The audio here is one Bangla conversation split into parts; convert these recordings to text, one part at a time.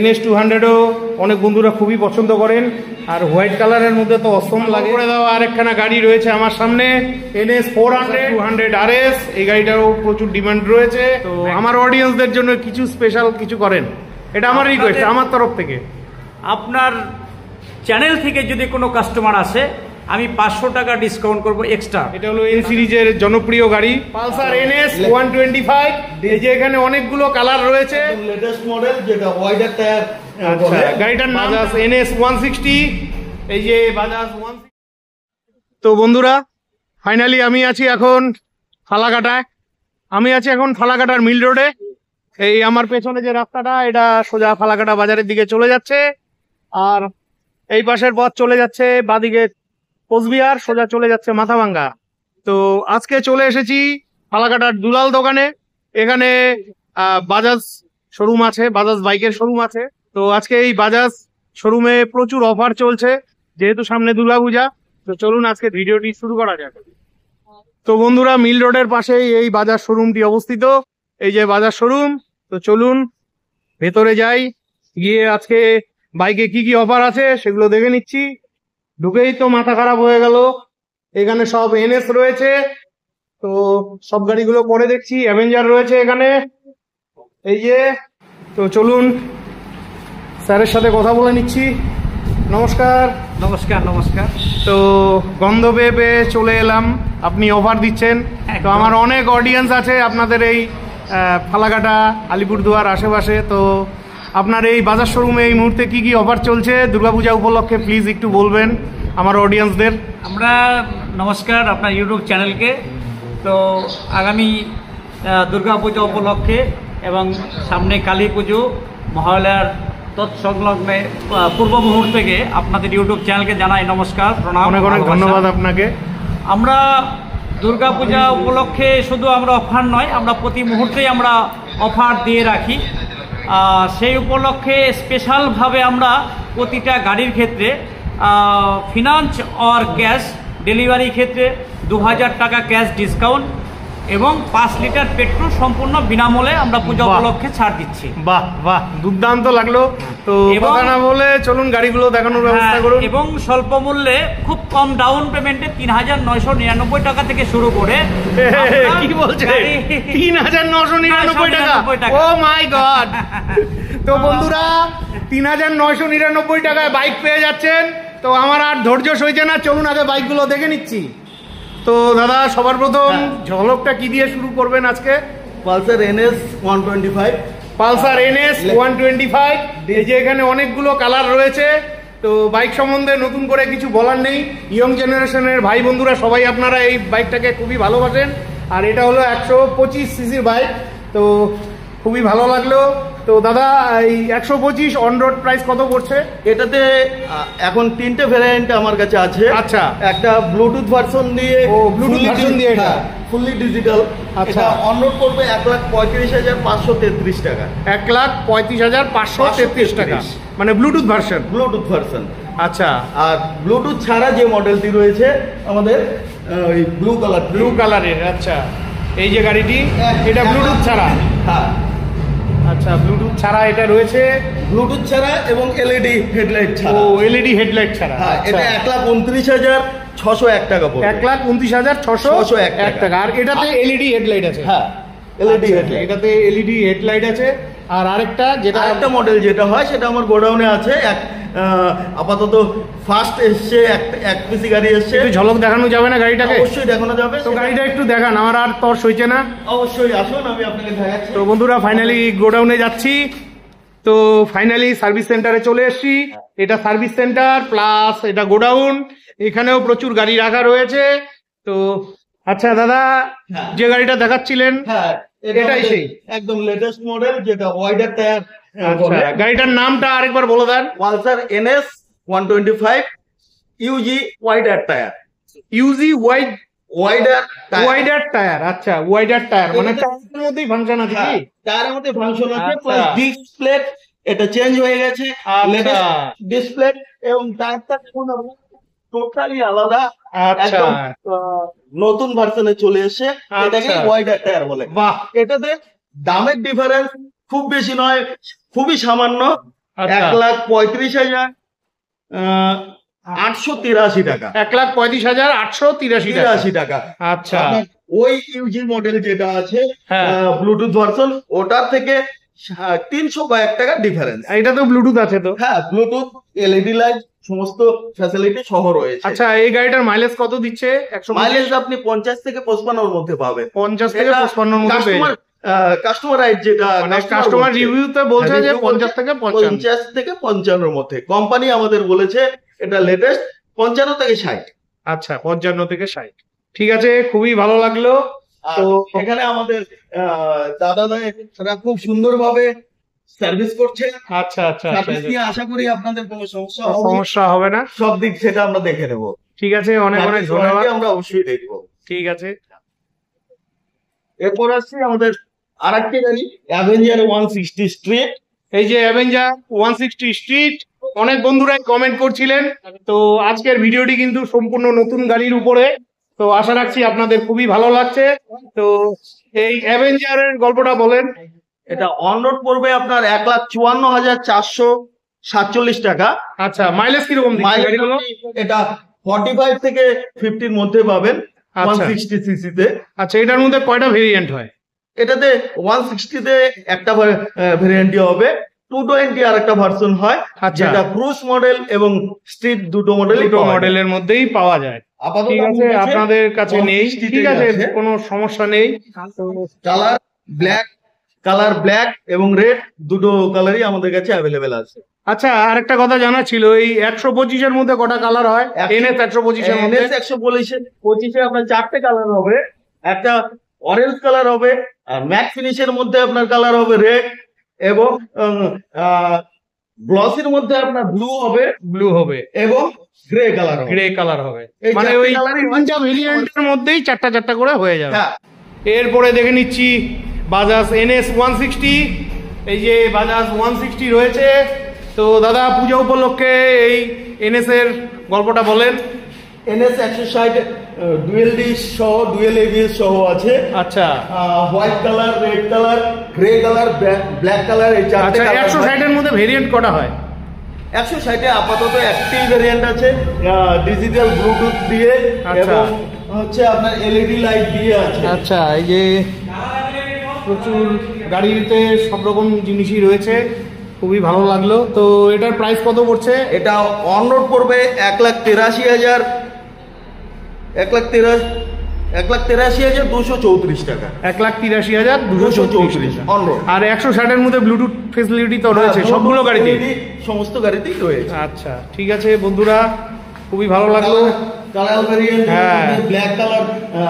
NS200ও অনেক বন্ধুরা খুবই পছন্দ করেন, আর হোয়াইট কালারের মধ্যে তো অসম লাগে। করে দেওয়া আরেকখানা গাড়ি রয়েছে আমার সামনে, NS400 RS। এই গাড়িটারও প্রচুর ডিমান্ড রয়েছে। তো আমার অডিয়েন্সদের জন্য কিছু স্পেশাল কিছু করেন, এটা আমার রিকোয়েস্ট আমার তরফ থেকে। আপনার চ্যানেল থেকে যদি কোনো কাস্টমার আসে, আমি 500 টাকা ডিসকাউন্ট করবো এক্সট্রা। এটা হলো এন সিরিজের জনপ্রিয় গাড়ি পালসার NS125। এই যে এখানে অনেকগুলো কালার রয়েছে, লেটেস্ট মডেল যেটা ওয়াইডার টায়ার। গাড়িটার নাম বাজাজ NS160। এই যে বাজাজ 160। তো বন্ধুরা ফাইনালি আমি আছি এখন ফালাকাটায়। ফালাকাটার মিল রোডে। এই আমার পেছনে যে রাস্তাটা, এটা সোজা ফালাকাটা বাজারের দিকে চলে যাচ্ছে, আর এই পাশের পথ চলে যাচ্ছে বাদিকে কোচবিহার, সোজা চলে যাচ্ছে মাথাভাঙ্গা। তো আজকে চলে এসেছি ফালাকাটার দুলাল দোকানে। এখানে বাজাজ শোরুম আছে, বাজাজ বাইকের শোরুম আছে। তো আজকে এই বাজাজ শোরুমে প্রচুর অফার চলছে, যেহেতু সামনে দুর্গাপূজা। তো চলুন আজকে ভিডিওটি শুরু করা যাক। তো বন্ধুরা মিল রোডের পাশেই এই বাজাজ শোরুমটি অবস্থিত। এই যে বাজাজ শোরুম। তো চলুন ভেতরে যাই, গিয়ে আজকে বাইকে কি কি অফার আছে সেগুলো দেখে নিচ্ছি। ঢুকেই তো মাথা খারাপ হয়ে গেল, এখানে সব NS রয়েছে। তো সব গাড়িগুলো পরে দেখছি, অ্যাভেঞ্জার রয়েছে এখানে। এই যে, তো চলুন স্যারের সাথে কথা বলে নিচ্ছি। নমস্কার। নমস্কার। নমস্কার। তো গন্ধ পেয়ে চলে এলাম, আপনি অফার দিচ্ছেন। তো আমার অনেক অডিয়েন্স আছে আপনাদের এই ফালাকাটা আলিপুরদুয়ার আশেপাশে। তো আপনার এই বাজার শোরুমে এই মুহূর্তে কি কি অফার চলছে দুর্গাপূজা উপলক্ষে প্লিজ একটু বলবেন আমার অডিয়েন্সদের। আমরা নমস্কার আপনার ইউটিউব চ্যানেলকে। তো আগামী দুর্গাপূজা উপলক্ষে এবং সামনে কালী পুজো মহালয়ার তৎসংলগ্নে পূর্ব মুহূর্ত থেকে আপনাদের ইউটিউব চ্যানেলকে জানাই নমস্কার, প্রণাম, অনেক অনেক ধন্যবাদ আপনাকে। আমরা দুর্গাপূজা উপলক্ষে শুধু আমরা অফার নয়, আমরা প্রতি মুহূর্তেই আমরা অফার দিয়ে রাখি। সেই উপলক্ষে স্পেশালভাবে আমরা প্রতিটা গাড়ির ক্ষেত্রে ফিনান্স অর ক্যাশ ডেলিভারি ক্ষেত্রে 2000 টাকা ক্যাশ ডিসকাউন্ট এবং 5 লিটার পেট্রোল সম্পূর্ণ বিনামূল্যে আমরা পূজা উপলক্ষে ছাড় দিচ্ছি। বাহ বাহ, দুর্দান্ত লাগলো। তো কথা না বলে চলুন গাড়িগুলো দেখানোর ব্যবস্থা করুন। এবং স্বল্প মূল্যে খুব কম ডাউন পেমেন্টে 3999 টাকা থেকে শুরু করে। কি বলছে? 3999 টাকা? ও মাই গড! তো বন্ধুরা 3999 টাকায় বাইক পেয়ে যাচ্ছেন। তো আমার আর ধৈর্য সইছে না, চলুন আগে বাইকগুলো দেখে নিচ্ছি। তো দাদা সবার প্রথম ঝলকটা কি দিয়ে শুরু করবেন আজকে? Pulsar NS125। Pulsar NS125। এই যে এখানে অনেকগুলো কালার রয়েছে। তো বাইক সম্বন্ধে নতুন করে কিছু বলার নেই, ইয়ং জেনারেশনের ভাই বন্ধুরা সবাই আপনারা এই বাইকটাকে খুবই ভালোবাসেন। আর এটা হলো 125 সিসির বাইক, তো খুবই ভালো লাগলো। তো দাদা এই 125 অন রোড প্রাইস কত পড়ছে? এটাতে এখন 3টে ভ্যারিয়েন্ট আমার কাছে আছে। আচ্ছা, একটা ব্লুটুথ ভার্সন দিয়ে, ব্লুটুথ ভার্সন দিয়ে, এটা ফুললি ডিজিটাল। আচ্ছা, অন রোড পড়বে 1,35,533 টাকা। 1,35,533 টাকা, মানে ব্লুটুথ ভার্সন। Bluetooth version. আচ্ছা, আর ব্লুটুথ ছাড়া যে মডেলটি রয়েছে আমাদের ওই ব্লু কালারের। আচ্ছা, এই যে গাড়িটি এটা ব্লুটুথ ছাড়া। হ্যাঁ, আচ্ছা, ব্লুটুথ ছাড়া এটা রয়েছে। ব্লুটুথ ছাড়া এবং LED হেডলাইট ছাড়া। ও, LED হেডলাইট ছাড়া। হ্যাঁ, এটা 1,29,601 টাকা পড়বে। 1,29,601 টাকা। আর এটাতে LED হেডলাইট আছে? হ্যাঁ, LED হেডলাইট। এটাতে LED হেডলাইট আছে। আর আরেকটা মডেল যেটা হয় সেটা আমার গোডাউনে আছে। আপাতত ফার্স্ট এসছে, এক পিসি গাড়ি এসছে। একটু ঝলক দেখানো যাবে না গাড়িটাকে? অবশ্যই দেখানো যাবে। তো গাড়িটা একটু দেখান, আমার আর তর সইছে না। অবশ্যই আসুন, আমি আপনাকে দেখাচ্ছি। তো বন্ধুরা ফাইনালি গোডাউনে যাচ্ছি। তো ফাইনালি সার্ভিস সেন্টারে চলে এসেছি। এটা সার্ভিস সেন্টার প্লাস এটা গোডাউন। এখানেও প্রচুর গাড়ি রাখা রয়েছে। তো আচ্ছা দাদা, যে গাড়িটা দেখাচ্ছিলেন এটাই সেই একদম লেটেস্ট মডেল যেটা ওয়াইডার টায়ার। গাড়িটার নামটা আরেকবার বলে দেন। Pulsar NS125 UG wider tyre. UG wider tyre. আচ্ছা, ওয়াইডার টায়ার মানে টায়ারের মধ্যেই ফাংশন আছে কি? টায়ারের মধ্যে ফাংশন আছে, প্লাস ডিসপ্লে এটা চেঞ্জ হয়ে গেছে, লেটেস্ট ডিসপ্লে এবং টায়ারটা টোটালি আলাদা। আচ্ছা, নতুন ভার্সনে চলে এসেছে, এটাকে ওয়াইডার টায়ার বলে। বাহ, এটাতে দামের ডিফারেন্স খুব বেশি নয়, খুবই সামান্য, আচ্ছা। 1,35,883 টাকা। 1,35,883 টাকা। আচ্ছা। আপনার ওই ইউজি মডেল যেটা আছে হ্যাঁ। ব্লুটুথ ভার্সন, ওটার থেকে 300 কয়েক টাকা ডিফারেন্স। এটা তো ব্লুটুথ আছে তো? হ্যাঁ, ব্লুটুথ, এলইডি লাইট, সমস্ত ফ্যাসিলিটি সহ রয়েছে। আচ্ছা, এই গাড়িটার মাইলেজ কত দিচ্ছে? 125? মাইলেজ আপনি 50 থেকে 55 এর মধ্যে পাবেন। 50 থেকে 55 এর মধ্যে পেয়ে যাবেন। কাস্টমার রাইট যেটা মানে কাস্টমার রিভিউতে বলছে যে 50 থেকে 55। 50 থেকে 55 এর মধ্যে। কোম্পানি আমাদের বলেছে এটা লেটেস্ট 55 থেকে 60। আচ্ছা, 55 থেকে 60। ঠিক আছে, খুবই ভালো লাগলো। আর তো এখানে আমাদের দাদা তারা খুব সুন্দরভাবে সার্ভিস করছে। আচ্ছা আচ্ছা সার্ভিস আচ্ছা, নিয়ে আশা করি আপনাদের কোনো সমস্যা হবে না। সমস্যা হবে না। সব দিক সেটা আমরা দেখে নেব। ঠিক আছে, অনেক অনেক সার্ভিস ধন্যবাদ। ওয়ারেন্টি আমরা অবশ্যই দেখবো। ঠিক আছে। এরপর আসছি আমাদের আরেকটি গাড়ি, অ্যাভেঞ্জার 160 স্ট্রিট। এই যে অ্যাভেঞ্জার 160 স্ট্রিট, অনেক বন্ধুরাই কমেন্ট করছিলেন। তো আজকের ভিডিওটি কিন্তু সম্পূর্ণ নতুন গাড়ির উপরে। তো আশা রাখছি আপনাদের খুবই ভালো লাগছে। তো এই অ্যাভেঞ্জারের গল্পটা বলেন। এটা অন রোড পড়বে আপনার 1,54,447 টাকা। আচ্ছা, মাইলেজ কিরকম দিচ্ছে মাইলেজ গাড়িগুলো? এটা 45 থেকে 50 এর মধ্যে পাবেন আচ্ছা। 160 সিসি তে। আচ্ছা, এটার মধ্যে কয়টা ভেরিয়েন্ট হয়? এটাতে 160 তে একটা ভেরিয়েন্টই হবে, 220 আর একটা ভার্সন হয়, আচ্ছা। যেটা ক্রুজ মডেল এবং স্ট্রিট দুটো দুটো মডেলের মধ্যেই পাওয়া যায়। আপাতত ঠিক আছে, আপনাদের কাছে নেই। 160 ঠিক আছে, কোনো সমস্যা নেই। কালার ব্ল্যাক এবং রেড দুটো কালারই আমাদের কাছে অ্যাভেলেবেল আছে। আচ্ছা, আরেকটা কথা জানা ছিল, এই 125 এর মধ্যে কটা কালার হয়? এনএস 125 এর মধ্যে? NS 125 আপনার 4টে কালার হবে। একটা অরেঞ্জ কালার হবে, আর ম্যাট ফিনিশের মধ্যে আপনার কালার হবে রেড, এবং গ্লসির মধ্যে আপনার ব্লু হবে এবং গ্রে কালার হবে। গ্রে কালার হবে। এই মানে চারটে ওই কালারই হয়। তিনটা ভেরিয়েন্টের মধ্যেই চারটা চারটা করে হয়ে যাবে। হ্যাঁ, এরপরে দেখে নিচ্ছি বাজাজ NS 160। এই যে বাজাজ 160 রয়েছে। তো দাদা, পূজা উপলক্ষে এই NS এর গল্পটা বলেন। NS 160 ডুয়েল ডিশ সহ, ডুয়েল ABS সহ আছে। আচ্ছা white colour, red colour, grey colour, black colour, এই চারটে আচ্ছা, কালার। 160 এর মধ্যে ভেরিয়েন্ট কটা হয়? 160 আপাতত একটি ভেরিয়েন্ট আছে ডিজিটাল ব্লুটুথ দিয়ে, আচ্ছা। এবং হচ্ছে আপনার এলইডি লাইট দিয়ে আছে। আচ্ছা, এই যে প্রচুর গাড়িতে সব রকম জিনিসই রয়েছে, খুবই ভালো লাগলো। তো এটার প্রাইস কত পড়ছে? এটা অন রোড পড়বে 1,83,234 টাকা। 1,83,234 অন রোড। আর 160 এর মধ্যে ব্লুটুথ ফেসিলিটি তো রয়েছে সবগুলো গাড়িতে? সমস্ত গাড়িতেই রয়েছে। আচ্ছা, ঠিক আছে বন্ধুরা, খুবই ভালো লাগলো। কালার ভেরিয়েন্ট, হ্যাঁ। ব্ল্যাক কালার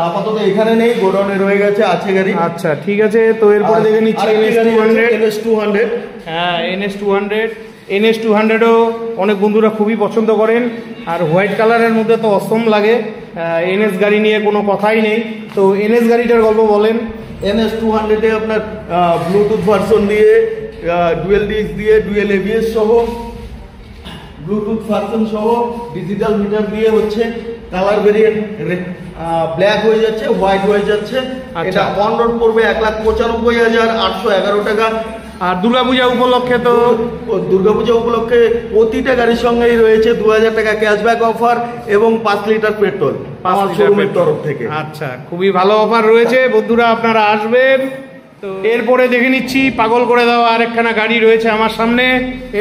আপাতত এখানে নেই, গোডাউনে রয়ে গেছে, আছে গাড়ি। আচ্ছা, ঠিক আছে। তো এরপরে দেখে নিচ্ছি NS 200। হ্যাঁ, NS 200ও অনেক বন্ধুরা খুবই পছন্দ করেন। আর হোয়াইট কালারের মধ্যে তো অসম লাগে। NS গাড়ি নিয়ে কোনো কথাই নেই। তো NS গাড়িটার গল্প বলেন। NS 200 আপনার ব্লুটুথ ভার্সন দিয়ে, ডুয়েল ডিস্ক দিয়ে, ডুয়েল ABS সহ, ব্লুটুথ ভার্সন সহ, ডিজিটাল মিটার দিয়ে হচ্ছে। কালার ভেরিয়েন্ট ব্ল্যাক হয়ে যাচ্ছে, হোয়াইট হয়ে যাচ্ছে। আচ্ছা। এটা অন রোড পড়বে 1,95,811 টাকা। আর দুর্গাপূজা উপলক্ষে তো দুর্গাপূজা উপলক্ষে প্রতিটা গাড়ির সঙ্গেই রয়েছে 2,000 টাকা ক্যাশব্যাক অফার এবং 5 লিটার পেট্রোল আমার শোরুমের তরফ থেকে। আচ্ছা, খুবই ভালো অফার রয়েছে বন্ধুরা, আপনারা আসবেন। তো এরপরে দেখে নিচ্ছি পাগল করে দেওয়া আরেকখানা গাড়ি রয়েছে আমার সামনে,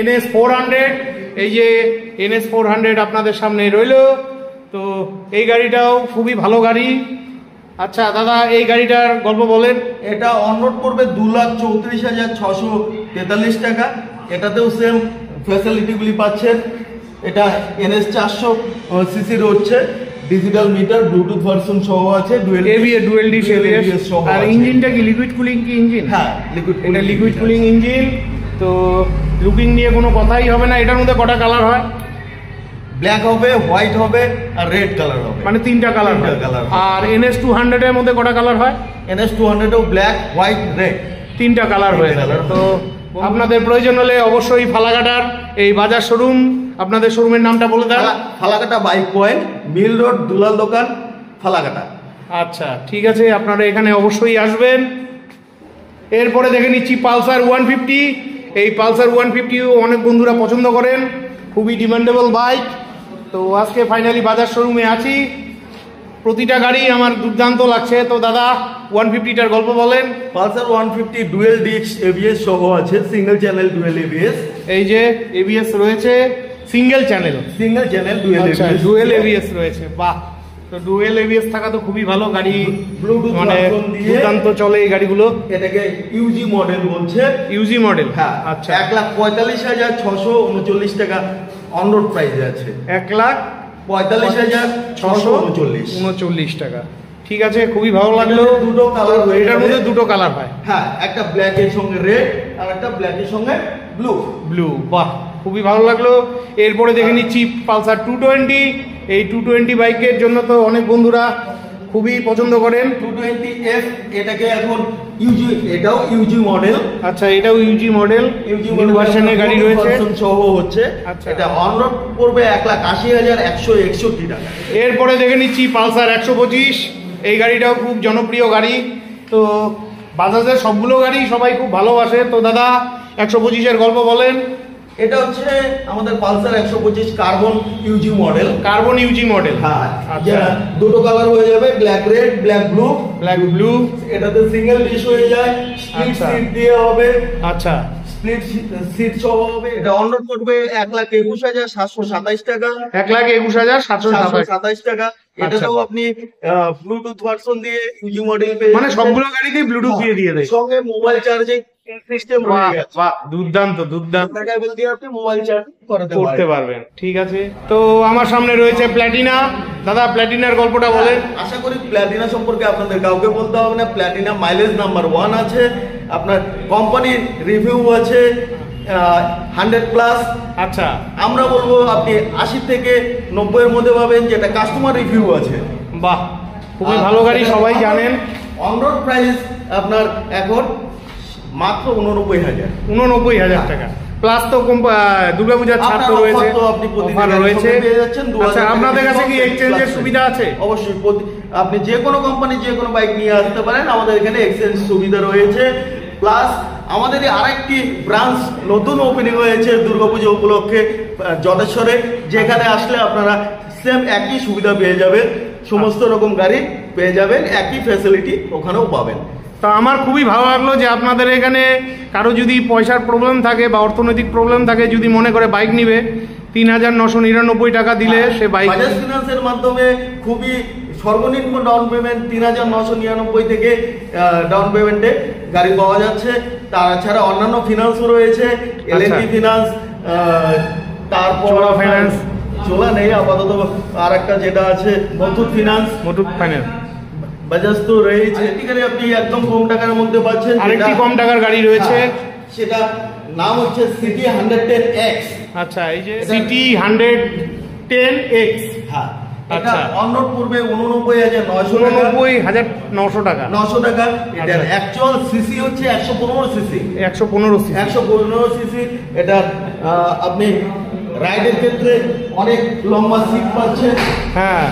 NS 400। এই যে NS 400 আপনাদের সামনে রইল। তো এই গাড়িটাও খুবই ভালো গাড়ি। আচ্ছা দাদা, এই গাড়িটার গল্প বলেন। এটা অন রোড পড়বে 2,34,643 টাকা। এটাতেও সেম ফ্যাসিলিটিগুলি পাচ্ছেন। এটা NS 400 সিসি হচ্ছে, ডিজিটাল মিটার, ব্লুটুথ ভার্সন সহ আছে, ডুয়েল ডিশ ABS সহ। আর ইঞ্জিনটা কি লিকুইড কুলিং কি ইঞ্জিন? হ্যাঁ, লিকুইড। এটা লিকুইড কুলিং ইঞ্জিন। তো লুকিং নিয়ে কোনো কথাই হবে না। এটার মধ্যে কটা কালার হয়? ব্ল্যাক হবে, হোয়াইট হবে, আর রেড কালার হবে। মানে তিনটা কালার হয়। আর NS 200 এর মধ্যে কটা কালার হয়? NS 200 ব্ল্যাক, হোয়াইট, রেড, তিনটা কালার হয়ে গেল। তো আপনাদের প্রয়োজন হলে অবশ্যই ফালাকাটার এই বাজার শোরুম, আপনাদের শোরুমের নামটা বলে দেন। ফালাকাটা বাইক পয়েন্ট, মিল রোড, দুলাল দোকান, ফালাকাটা। আচ্ছা, ঠিক আছে, আপনারা এখানে অবশ্যই আসবেন। এরপরে দেখে নিচ্ছি পালসার 150। এই পালসার 150 অনেক বন্ধুরা পছন্দ করেন, খুবই ডিমান্ডেবল বাইক। তো আজকে ফাইনালি বাজার শোরুমে আছি, প্রতিটা গাড়ি আমার দুর্দান্ত লাগছে। তো দাদা 150টার গল্প বলেন। পালসার 150 ডুয়েল ডিস্ক এবিএস সহ আছে, সিঙ্গেল চ্যানেল ডুয়েল এবিএস। এই যে এবিএস রয়েছে, single channel dual ABS, dual ABS রয়েছে। বাহ, তো ডুয়েল এবিএস থাকা তো খুবই ভালো, গাড়ি ব্লুটুথ মানে দুর্দান্ত চলে এই গাড়িগুলো। এটাকে ইউজি মডেল বলছে। ইউজি মডেল, হ্যাঁ। আচ্ছা, 1,45,639 টাকা অন রোড প্রাইস আছে। 1,45,639 টাকা। ঠিক আছে, খুবই ভালো লাগলো। দুটো কালার, এটার মধ্যে দুটো কালার হয়। হ্যাঁ, একটা ব্ল্যাক এর সঙ্গে রেড আর একটা ব্ল্যাক এর সঙ্গে ব্লু। বাহ, খুবই ভালো লাগলো। এরপরে দেখে নিচ্ছি পালসার 220। এই 220 বাইকের জন্য তো অনেক বন্ধুরা খুবই পছন্দ করেন। 220F, এটাকে এখন ইউজি, এটাও ইউজি মডেল। আচ্ছা, এটাও ইউজি মডেল, নিউ ভার্সনের গাড়ি রয়েছে সহ হচ্ছে। আচ্ছা, এটা অন রোড পড়বে 1,80,161 টাকা। এরপরে দেখে নিচ্ছি পালসার 125। এই গাড়িটাও খুব জনপ্রিয় গাড়ি। তো বাজাজের সবগুলো গাড়ি সবাই খুব ভালোবাসে। তো দাদা 125-এর গল্প বলেন। এটা হচ্ছে আমাদের Pulsar 125 carbon Yuji model. Carbon Yuji model, হ্যাঁ। আচ্ছা, দুটো কালার হয়ে যাবে, ব্ল্যাক রেড, ব্ল্যাক ব্লু। এটাতে সিঙ্গেল ডিশ হয়ে যায়, স্প্লিট আচ্ছা, সিট দিয়ে হবে। আচ্ছা, স্প্লিট সিট সহ হবে। এটা অন রোড করবে 1,21,727 টাকা। 1,21,727 টাকা। এটাতেও আপনি ব্লুটুথ ভার্সন দিয়ে ইউজি মডেল পেয়ে, মানে সবগুলো গাড়িতেই ব্লুটুথ দিয়ে দেয়, সঙ্গে মোবাইল চার্জিং সিস্টেম রয়েছে। বাহ, দুর্দান্ত। কেবল দিয়ে আপনি মোবাইল চার্জ করতে পারবেন। ঠিক আছে, তো আমার সামনে রয়েছে প্ল্যাটিনা। দাদা প্ল্যাটিনার গল্পটা বলেন। আশা করি প্ল্যাটিনা সম্পর্কে আপনাদের কাউকে বলতে হবে না। প্ল্যাটিনা মাইলেজ নাম্বার 1 আছে, আপনার কোম্পানির রিভিউ আছে 100+। আচ্ছা, আমরা বলবো আপনি 80 থেকে 90 এর মধ্যে পাবেন, যেটা কাস্টমার রিভিউ আছে। বাহ, খুবই ভালো গাড়ি, সবাই জানেন। অন রোড প্রাইস আপনার এখন মাত্র 89,000 টাকা, প্লাস তো দুর্গাপূজার ছাড় তো রয়েছে, অফার রয়েছে। আচ্ছা, আপনাদের কাছে কি এক্সচেঞ্জের সুবিধা আছে? অবশ্যই, আপনি যে কোনো কোম্পানি যে কোনো বাইক নিয়ে আসতে পারেন, আমাদের এখানে এক্সচেঞ্জ সুবিধা রয়েছে। প্লাস আমাদের আরেকটি ব্রাঞ্চ নতুন ওপেনিং হয়েছে দুর্গাপূজা উপলক্ষে যটেশ্বরে, যেখানে আসলে আপনারা সেম একই সুবিধা পেয়ে যাবেন, সমস্ত রকম গাড়ি পেয়ে যাবেন, একই ফ্যাসিলিটি ওখানেও পাবেন। তো আমার খুবই ভালো লাগলো যে আপনাদের এখানে কারো যদি পয়সার প্রবলেম থাকে বা অর্থনৈতিক প্রবলেম থাকে, যদি মনে করে বাইক নিবে, 3,999 টাকা দিলে সে বাইক, বাজাজ ফিনান্সের মাধ্যমে খুবই সর্বনিম্ন ডাউন পেমেন্ট 3,999 থেকে ডাউন পেমেন্টে গাড়ি পাওয়া যাচ্ছে। তাছাড়া অন্যান্য ফিনান্সও রয়েছে, এলএনটি ফিনান্স, তারপর ফাইন্যান্স, চোলা নেই আপাতত, আর একটা যেটা আছে মুথুট ফাইন্যান্স। বাজাজ তো রয়েছে, এখানে আপনি একদম কম টাকার মধ্যে পাচ্ছেন। আরেকটি কম টাকার গাড়ি রয়েছে, সেটা নাম হচ্ছে সিটি 110X। আচ্ছা, এই যে সিটি 110X, হ্যাঁ, আচ্ছা, অন রোড পড়বে 89,900 টাকা। 900 টাকা। এটার অ্যাকচুয়াল সিসি হচ্ছে 115 সিসি। 115 সিসি। এটা আপনি রাইডের ক্ষেত্রে অনেক লম্বা সিট পাচ্ছেন। হ্যাঁ,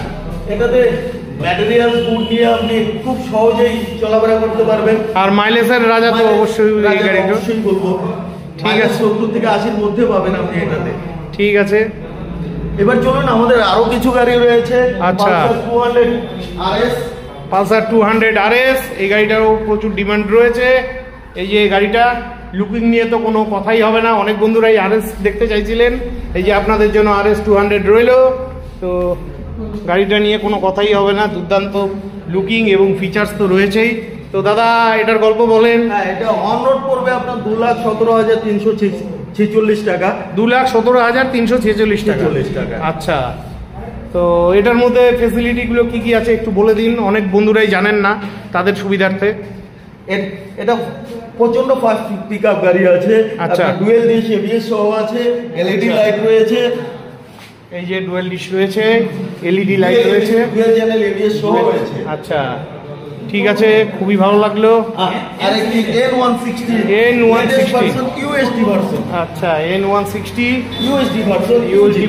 এটাতে ম্যাটেরিয়াল ফুড দিয়ে আপনি খুব সহজেই চলাফেরা করতে পারবেন। আর মাইলেজের রাজা তো অবশ্যই এই গাড়িটা, অবশ্যই বলবো। ঠিক আছে, 70 থেকে 80 মধ্যে পাবেন আপনি এটাতে। ঠিক আছে, এবার চলুন, আমাদের আরো কিছু গাড়ি রয়েছে। আচ্ছা, পালসার 200 RS, এই গাড়িটারও প্রচুর ডিমান্ড রয়েছে। এই যে গাড়িটা লুকিং নিয়ে তো কোনো কথাই হবে না, অনেক বন্ধুরাই RS দেখতে চাইছিলেন, এই যে আপনাদের জন্য RS 200 রইল। তো গাড়িটা নিয়ে কোনো কথাই হবে না, দুর্দান্ত লুকিং এবং ফিচার্স তো রয়েছেই। তো দাদা এটার গল্প বলেন। হ্যাঁ, এটা অন রোড পড়বে আপনার 2,17,346 টাকা। 2,17,346 টাকা। আচ্ছা, তো এটার মধ্যে ফেসিলিটিগুলো কি কি আছে একটু বলে দিন, অনেক বন্ধুরাই জানেন না, তাদের সুবিধার্থে। এটা প্রচন্ড ফাস্ট পিকআপ গাড়ি আছে। আচ্ছা, ডুয়েল ডিশ এবিএস সহ আছে, এলইডি লাইট রয়েছে। এই যে ডুয়েল ডিশ রয়েছে, এলইডি লাইট রয়েছে, ডুয়েল চ্যানেল এবিএস সহ রয়েছে। আচ্ছা, ঠিক আছে, খুবই ভালো লাগলো। আর একটি N160 ইউএসডি ভার্সন। আচ্ছা, N160 ইউএসডি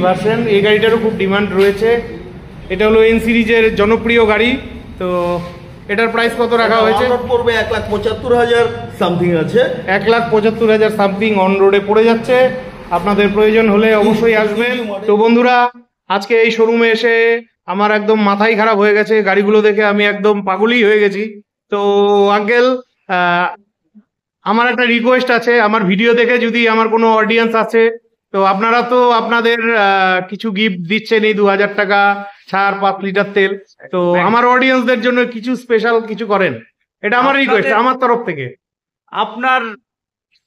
ভার্সন, এই গাড়িটারও খুব ডিমান্ড রয়েছে। এটা হলো এন সিরিজের জনপ্রিয় গাড়ি। তো এটার প্রাইস কত রাখা হয়েছে? পড়বে 1,75,700 সামথিং আছে। 1,75,000 সামথিং অন রোডে পড়ে যাচ্ছে। আপনাদের প্রয়োজন হলে অবশ্যই আসবেন। তো বন্ধুরা, আজকে এই শোরুমে এসে আমার একদম মাথাই খারাপ হয়ে গেছে, গাড়িগুলো দেখে আমি একদম পাগলই হয়ে গেছি। তো আঙ্কেল, আমার একটা রিকোয়েস্ট আছে, আমার ভিডিও দেখে যদি আমার কোনো অডিয়েন্স আছে, তো আপনারা তো আপনাদের কিছু গিফট দিচ্ছেন, এই 2,000 টাকা ছাড়, 5 লিটার তেল। তো আমার অডিয়েন্সদের জন্য কিছু স্পেশাল কিছু করেন, এটা আমার রিকোয়েস্ট আমার তরফ থেকে। আপনার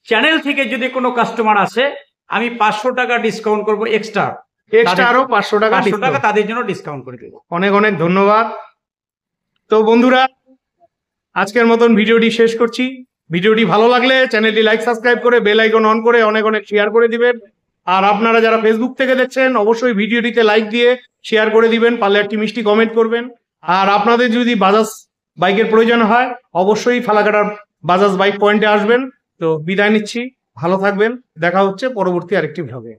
চ্যানেল থেকে যদি কোনো কাস্টমার আসে, আমি 500 টাকা ডিসকাউন্ট করবো এক্সট্রা আরো 500 টাকা তাদের জন্য ডিসকাউন্ট করে দেবো। অনেক অনেক ধন্যবাদ। তো বন্ধুরা, আজকের মতন ভিডিওটি শেষ করছি। ভিডিওটি ভালো লাগলে চ্যানেলটি লাইক, সাবস্ক্রাইব করে বেল আইকন অন করে অনেক অনেক শেয়ার করে দিবেন। আর আপনারা যারা ফেসবুক থেকে দেখছেন, অবশ্যই ভিডিওটিতে লাইক দিয়ে শেয়ার করে দিবেন, পারলে একটি মিষ্টি কমেন্ট করবেন। আর আপনাদের যদি বাজাজ বাইকের প্রয়োজন হয়, অবশ্যই ফালাকাটার বাজাজ বাইক পয়েন্টে আসবেন। তো বিদায় নিচ্ছি, ভালো থাকবেন, দেখা হচ্ছে পরবর্তী আরেকটি ভ্লগে।